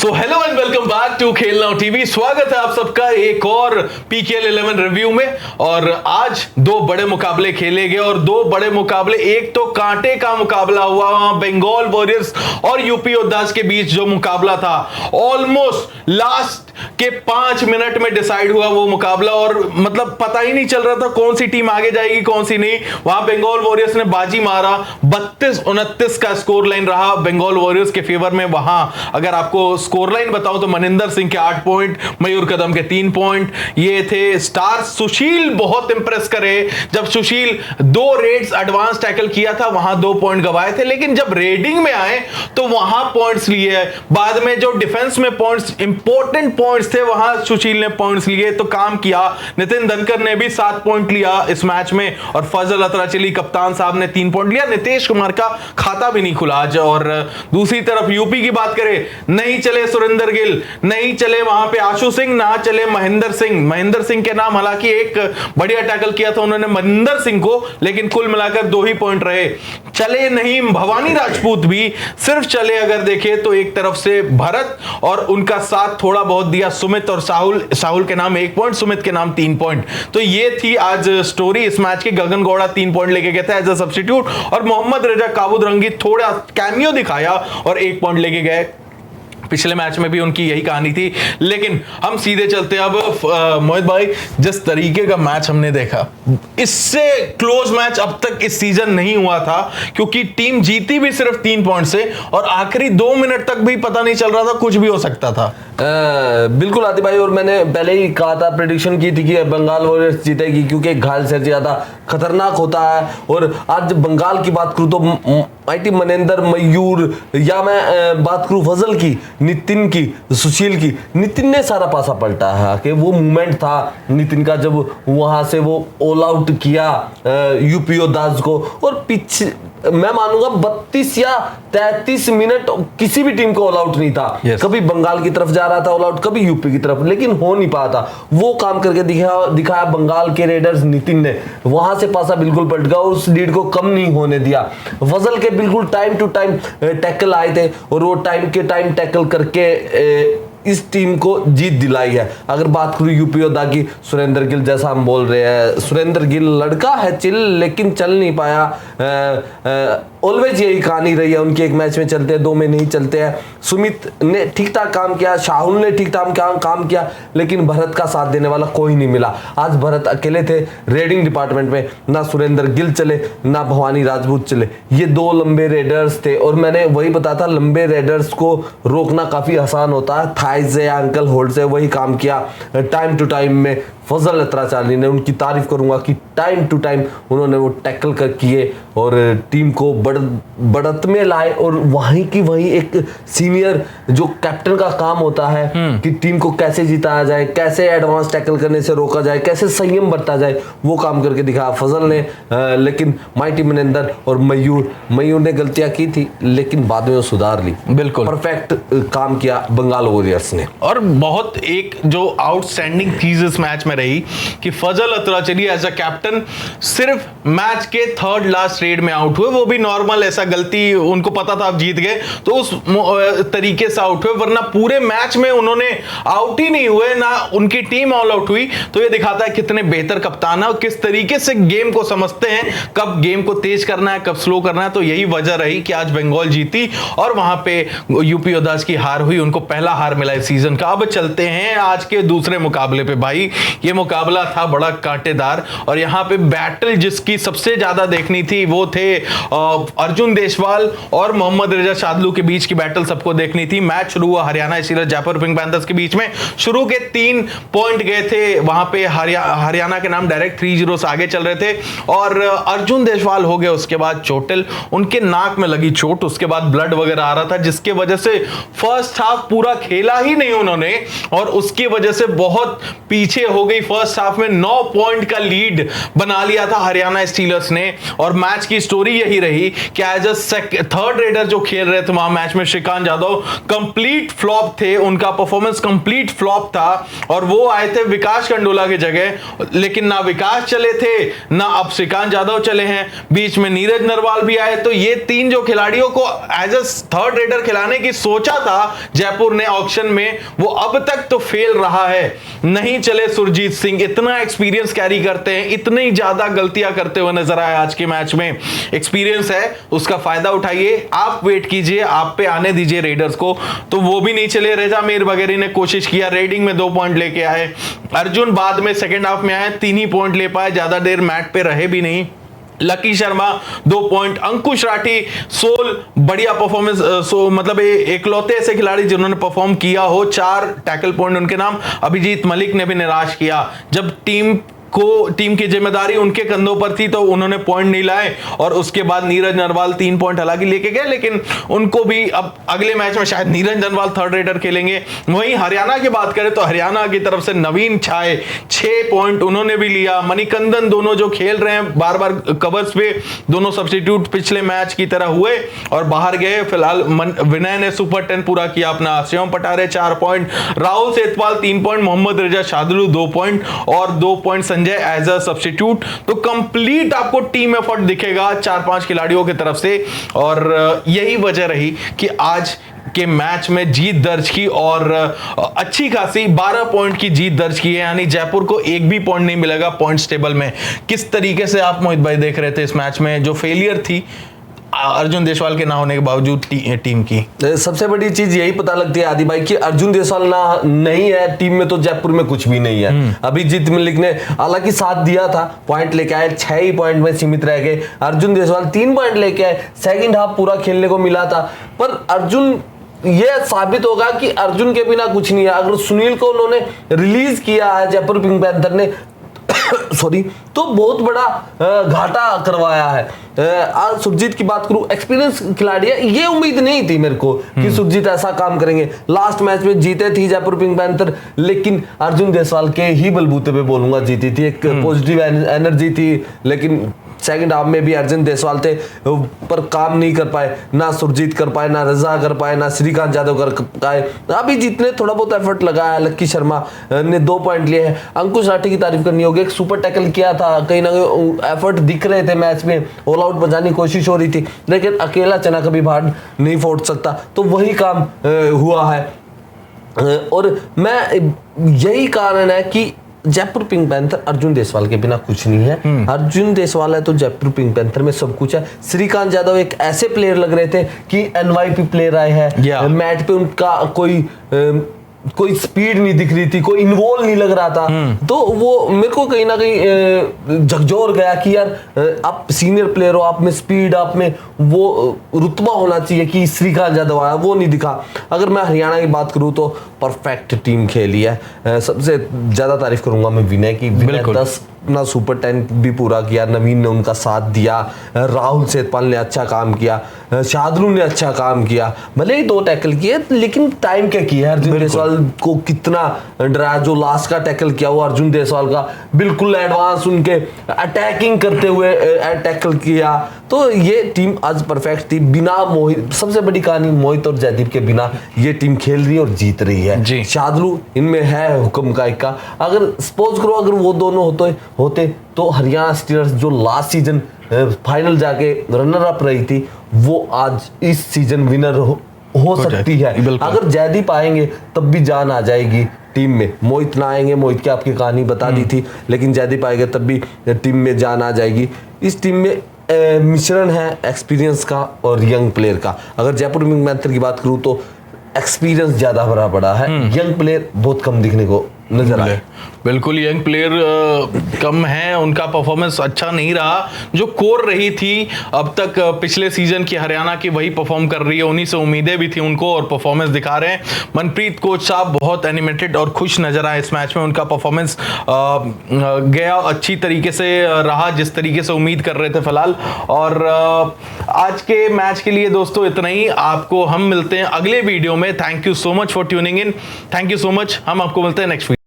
So hello and welcome back to Khel Now TV. स्वागत है आप सबका एक और पीकेएल 11 रिव्यू में। और आज दो बड़े मुकाबले खेले गए और दो बड़े मुकाबले, एक तो कांटे का मुकाबला हुआ वहां बंगाल वॉरियर्स और यूपी योद्धास के बीच जो मुकाबला था, ऑलमोस्ट लास्ट के 5 मिनट में डिसाइड हुआ वो मुकाबला। और मतलब पता ही नहीं चल रहा था कौन सी टीम आगे जाएगी कौन सी नहीं। वहां बंगाल वॉरियर्स ने बाजी मारा, 32-29 का स्कोर लाइन रहा बंगाल वॉरियर्स के फेवर में। वहां अगर आपको स्कोर लाइन बताऊं तो मनिंदर सिंह के 8 पॉइंट, मयूर कदम के 3 पॉइंट ये थे। स्टार सुशील बहुत इंप्रेस करे, जब सुशील 2 रेड्स एडवांस टैकल किया था वहां 2 पॉइंट गवाए थे, लेकिन जब रेडिंग में आए तो वहां पॉइंट्स लिए। बाद में जो डिफेंस में पॉइंट्स, इंपॉर्टेंट पॉइंट्स थे, वहां सुशील ने पॉइंट्स लिए तो काम किया। नितिन दनकर ने भी 7 पॉइंट लिया इस मैच में और फजल अतराचली कप्तान साहब ने 3 पॉइंट लिया। नीतीश कुमार का खाता भी नहीं खुला आज। और दूसरी तरफ यूपी की बात करें, नहीं चले सुरेंद्र गिल, नहीं चले वहां पे आशु सिंह, ना चले महेंद्र सिंह। महेंद्र सिंह के नाम, हालांकि एक बढ़िया टैकल किया था उन्होंने महेंद्र सिंह को, लेकिन कुल मिलाकर 2 ही पॉइंट रहे। चले नहीं भवानी राजपूत भी, सिर्फ चले अगर देखें तो एक तरफ से भरत और उनका साथ थोड़ा बहुत दिया सुमित और साहुल के नाम 1 पॉइंट, सुमित के नाम 3 पॉइंट। तो ये थी आज स्टोरी इस मैच की। गगन गौड़ा 3 पॉइंट लेके गए थे एज अ सब्स्टिट्यूट और मोहम्मद रजा काबूद रंगी थोड़ा कैमियो दिखाया और 1 पॉइंट लेके गए। पिछले मैच में भी उनकी यही कहानी थी। लेकिन हम सीधे चलते हैं अब मोहित भाई, जिस तरीके का मैच हमने देखा, इससे क्लोज मैच अब तक इस सीजन नहीं हुआ था, क्योंकि टीम जीती भी सिर्फ 3 पॉइंट से और आखिरी 2 मिनट तक भी पता नहीं चल रहा था, कुछ भी हो सकता था। बिल्कुल आतिफ भाई, और मैंने पहले ही कहा था, प्रेडिक्शन की थी कि बंगाल वॉरियर्स जीतेगी क्योंकि घायल से ज्यादा खतरनाक होता है। और आज बंगाल की बात करूं तो माइटी मनेंदर, मयूर, या मैं बात करूं फजल की, नितिन की, सुशील की, नितिन ने सारा पासा पलटा है कि वो मूवमेंट था नितिन का जब वहां से वो ऑल आउट किया यूपी योद्धास को। और पीछे मैं मानूंगा 32 या 33 मिनट किसी भी टीम को ऑल आउट नहीं था। कभी बंगाल की तरफ जा रहा था ऑल आउट, कभी यूपी की तरफ, लेकिन हो नहीं पाता। वो काम करके दिखाया बंगाल के रेडर्स नितिन ने। वहां से पासा बिल्कुल पलट गया और उस लीड को कम नहीं होने दिया। फजल के बिल्कुल टाइम टू टाइम टैकल आए थे और वो टाइम के टाइम टैकल करके इस टीम को जीत दिलाई है। अगर बात करूं यूपी योद्धा की, सुरेंद्र गिल, जैसा हम बोल रहे हैं, सुरेंद्र गिल लड़का है चिल, लेकिन चल नहीं पाया। ऑलवेज यही कहानी रही है उनके, एक मैच में चलते हैं, 2 में नहीं चलते हैं। सुमित ने ठीक ठाक काम किया, शाहुल ने ठीक ठाक काम किया, लेकिन भरत का साथ देने वाला कोई नहीं मिला। आज भरत अकेले थे रेडिंग डिपार्टमेंट में, ना सुरेंद्र गिल चले ना भवानी राजपूत चले। ये 2 लंबे रेडर्स थे और मैंने वही बताया था, लंबे रेडर्स को रोकना काफी आसान होता है। थाइज से, एंकल होल्ड से वही काम किया टाइम टू टाइम में। फजल अतराचली ने, उनकी तारीफ करूंगा कि टाइम टू टाइम उन्होंने वो टैकल कर किए और टीम को बढ़त में लाए। और वहीं की वहीं एक सीनियर जो कैप्टन का काम होता है कि टीम को कैसे जिताया जाए, कैसे एडवांस टैकल करने से रोका जाए, कैसे संयम बरता जाए, वो काम करके दिखाया फजल ने। लेकिन माइटी मनिंदर और मयूर ने गलतियां की थी, लेकिन बाद में वो सुधार ली। बिल्कुल परफेक्ट काम किया बंगाल वॉरियर्स ने। और बहुत एक जो आउटस्टैंडिंग चीज इस मैच में रही कि फजल अतराचली एज अ कैप्टन सिर्फ मैच के 3rd लास्ट रेड में आउट हुए, वो भी नॉर्मल, ऐसा गलती, उनको पता था आप जीत गए तो उस तरीके से आउट हुए, वरना पूरे मैच में उन्होंने आउट ही नहीं हुए, ना उनकी टीम ऑल आउट हुई। तो ये दिखाता है कितने बेहतर कप्तान है और किस तरीके से गेम को समझते हैं, कब गेम को तेज करना है, कब स्लो करना है। तो यही वजह रही कि आज बंगाल जीती और वहां पे यूपी योद्धास की हार हुई, उनको पहला हार मिला इस सीजन का। अब चलते हैं आज के दूसरे मुकाबले पे। भाई ये मुकाबला था बड़ा कांटेदार और यहाँ पे बैटल जिसकी सबसे ज्यादा देखनी थी वो थे अर्जुन देशवाल और मोहम्मद रजा शादलू के बीच की बैटल सबको देखनी थी। मैच शुरू हुआ Haryana stealers Jaipur pink panthers के बीच में। शुरू के 3 पॉइंट गए थे वहां पे, हरियाणा के नाम डायरेक्ट 3-0 से आगे चल रहे थे और अर्जुन देशवाल हो गए उसके बाद चोटिल, उनके नाक में लगी चोट, उसके बाद ब्लड वगैरह आ रहा था, जिसके वजह से फर्स्ट हाफ पूरा खेला ही नहीं उन्होंने और उसकी वजह से बहुत पीछे हो गई फर्स्ट हाफ में 9 पॉइंट का लीड बना लिया था हरियाणा स्टीलर्स ने। और मैच की स्टोरी यही रही कि एज अ थर्ड रेडर जो खेल रहे थे वहां मैच में श्रीकांत यादव कंप्लीट फ्लॉप थे, उनका परफॉर्मेंस कंप्लीट फ्लॉप था और वो आए थे विकास कंडोला की जगह, लेकिन ना विकास चले थे ना अब श्रीकांत यादव चले हैं, बीच में नीरज नरवाल भी आए। तो ये तीन जो खिलाड़ियों को एज अ थर्ड रेडर खिलाने की सोचा था जयपुर ने ऑक्शन में, वो अब तक तो फेल रहा है। नहीं चले सुरजीत सिंह, इतना एक्सपीरियंस कैरी करते हैं, इतनी ज्यादा गलतियां करते हुए नजर आए आज के मैच में। एक्सपीरियंस है, उसका फायदा उठाइए, आप वेट कीजिए, आप पे आने दीजिए रेडर्स को। तो वो भी नहीं चले, रेजा मीर वगैरह ने कोशिश किया, रेडिंग में 2 पॉइंट लेके आए, अर्जुन बाद में सेकेंड हाफ में आए, 3 ही पॉइंट ले पाए, ज्यादा देर मैट पे रहे भी नहीं। लकी शर्मा 2 पॉइंट, अंकुश राठी, सोल बढ़िया परफॉर्मेंस, मतलब एकलौते ऐसे खिलाड़ी जिन्होंने परफॉर्म किया हो, 4 टैकल पॉइंट उनके नाम। अभिजीत मलिक ने भी निराश किया, जब टीम की जिम्मेदारी उनके कंधों पर थी तो उन्होंने पॉइंट नहीं लाए। और उसके बाद नीरज नरवाल 3 पॉइंट हालांकि लेके गए, लेकिन उनको भी अब अगले मैच में शायद नीरज नरवाल थर्ड रेडर खेलेंगे। वहीं हरियाणा की बात करें तो हरियाणा की तरफ से नवीन छाए 6 पॉइंट उन्होंने भी लिया। मणिकंदन दोनों जो खेल रहे हैं बार बार कवर्स पे, दोनों सब्स्टिट्यूट पिछले मैच की तरह हुए और बाहर गए। फिलहाल विनय ने सुपर 10 पूरा किया अपना, Shivam Patare 4 point, Rahul Setpal 3 point, Mohammad Raza Shadulu 2 point और 2 point Sanjay as a substitute. तो कंप्लीट आपको टीम एफर्ट दिखेगा 4-5 खिलाड़ियों की तरफ से। और यही वजह रही कि आज के मैच में जीत दर्ज की और अच्छी खासी 12 पॉइंट की जीत दर्ज की है, यानी जयपुर को एक भी पॉइंट नहीं मिलेगा पॉइंट्स टेबल में। किस तरीके से आप मोहित भाई देख रहे थे इस मैच में जो फेलियर थी अर्जुन देसवाल के ना होने के बावजूद टीम की? सबसे बड़ी चीज यही पता लगती है आदि भाई कि अर्जुन देसवाल ना नहीं है टीम में तो जयपुर में कुछ भी नहीं है। अभिजीत मलिक ने हालांकि साथ दिया था, पॉइंट लेके आए, 6 ही पॉइंट में सीमित रह गए। अर्जुन देसवाल 3 पॉइंट लेके आए, सेकंड हाफ पूरा खेलने को मिला था, पर अर्जुन ये साबित होगा कि अर्जुन के बिना कुछ नहीं है। अगर सुनील को उन्होंने रिलीज किया है जयपुर पिंक पैंथर ने सॉरी, तो बहुत बड़ा घाटा करवाया है। आज सुरजीत की बात करूं, एक्सपीरियंस खिलाड़ी है, ये उम्मीद नहीं थी मेरे को कि सुरजीत ऐसा काम करेंगे। लास्ट मैच में जीते थी जयपुर पिंक पैंथर, लेकिन अर्जुन देसवाल के ही बलबूते पे बोलूंगा जीती थी, एक पॉजिटिव एनर्जी थी। लेकिन सेकंड हाफ में भी अर्जुन देसवाल थे पर काम नहीं कर पाए, ना सुरजीत कर पाए, ना रजा कर पाए, ना श्रीकांत यादव कर पाए। अभी जितने थोड़ा बहुत एफर्ट लगाया, लक्की शर्मा ने 2 पॉइंट लिए हैं। अंकुश राठी की तारीफ करनी होगी, एक सुपर टैकल किया था, कहीं ना कहीं एफर्ट दिख रहे थे मैच में, ऑल आउट बजाने की कोशिश हो रही थी, लेकिन अकेला चना कभी भाड़ नहीं फोड़ सकता, तो वही काम हुआ है। और मैं यही कारण है कि जयपुर पिंक पैंथर अर्जुन देसवाल के बिना कुछ नहीं है। अर्जुन देसवाल है तो जयपुर पिंक पैंथर में सब कुछ है। श्रीकांत यादव एक ऐसे प्लेयर लग रहे थे कि एनवाईपी प्लेयर आए हैं, मैच पे उनका कोई स्पीड नहीं दिख रही थी, कोई इन्वॉल्व नहीं लग रहा था। तो वो मेरे को कहीं ना कहीं झकझोर गया कि यार आप सीनियर प्लेयर हो, आप में स्पीड, आप में वो रुतबा होना चाहिए कि श्रीकांत यादव आया, वो नहीं दिखा। अगर मैं हरियाणा की बात करूं तो परफेक्ट टीम खेली है। सबसे ज्यादा तारीफ करूंगा मैं विनय की, विनय 10 अपना सुपर 10 भी पूरा किया, नवीन ने उनका साथ दिया, राहुल सेतपाल ने अच्छा काम किया, शादुलू ने अच्छा काम किया, भले ही 2 टैकल किए लेकिन टाइम क्या किया। अर्जुन देसवाल को कितना डराया, जो लास्ट का टैकल किया वो अर्जुन देसवाल का बिल्कुल एडवांस उनके अटैकिंग करते हुए टैकल किया। तो ये टीम आज परफेक्ट थी, बिना मोहित, सबसे बड़ी कहानी मोहित और जयदीप के बिना ये टीम खेल रही है और जीत रही है। शादुलू इनमें है हुक्म का इक्का, अगर सपोज करो अगर वो दोनों होते तो हरियाणा स्टीलर्स जो लास्ट सीजन फाइनल जाके रनर अप रही थी, वो आज इस सीजन विनर हो सकती है। अगर जयदीप आएंगे तब भी जान आ जाएगी टीम में। मोहित ना आएंगे, मोहित की आपकी कहानी बता दी थी, लेकिन जयदीप आएंगे तब भी टीम में जान आ जाएगी। इस टीम में मिश्रण है एक्सपीरियंस का और यंग प्लेयर का। अगर जयपुर पिंक पैंथर की बात करूं तो एक्सपीरियंस ज्यादा भरा पड़ा है, यंग प्लेयर बहुत कम दिखने को नजर आए। बिल्कुल यंग प्लेयर कम है, उनका परफॉर्मेंस अच्छा नहीं रहा। जो कोर रही थी अब तक पिछले सीजन की हरियाणा की वही परफॉर्म कर रही है, उन्हीं से उम्मीदें भी थी उनको और परफॉर्मेंस दिखा रहे हैं। मनप्रीत कोच साहब बहुत एनिमेटेड और खुश नजर आए इस मैच में, उनका परफॉर्मेंस गया अच्छी तरीके से रहा जिस तरीके से उम्मीद कर रहे थे फिलहाल। और आज के मैच के लिए दोस्तों इतना ही, आपको हम मिलते हैं अगले वीडियो में। Thank you so much for tuning in, thank you so much, हम आपको मिलते हैं नेक्स्ट वीडियो।